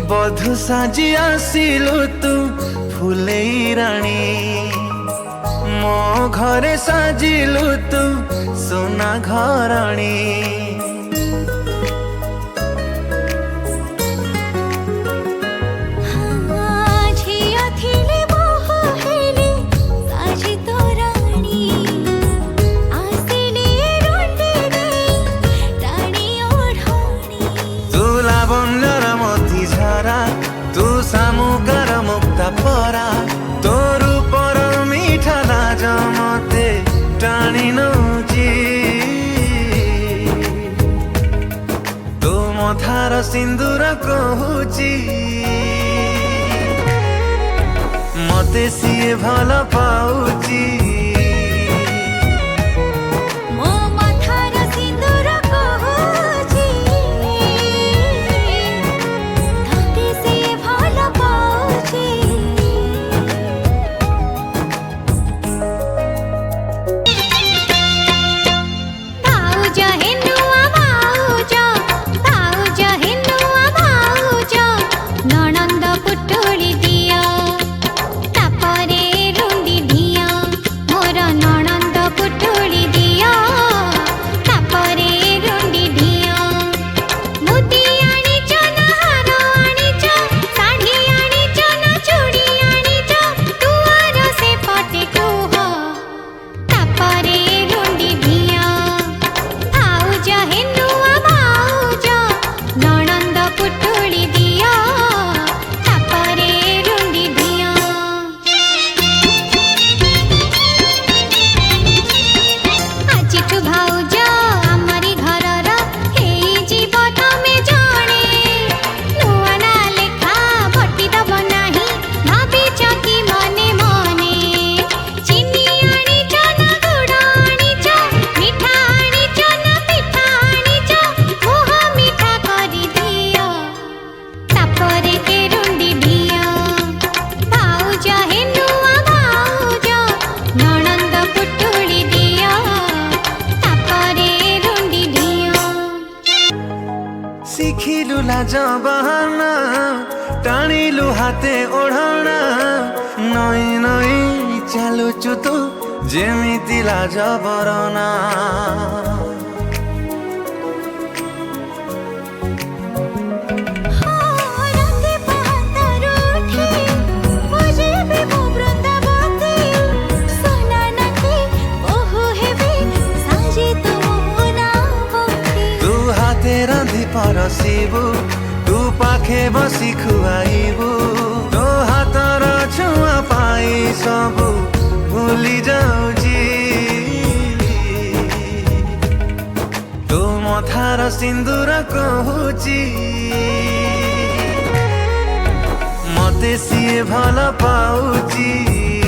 बधु साजी आसिलु तू फुलेई राणी मो घरे साजिलु तू सोना घराणी तू सामुकार मुक्ता परा तोर पर मीठा लाज मते टाणी नौची तू मथार सिंदूर कहूची मते सिए भल पाउची शिखिलु लाज बहाना टाणिलु हाते ओढ़ाना नई नई चालुचु तू जेमिति लाज बरना रांधि परसिबु तू पाखे बसी खुआइबु तो हातर छुआ पाई सबु भूली जाउची तू मथार सिंदूर कहूची मते सिए भल पाउची।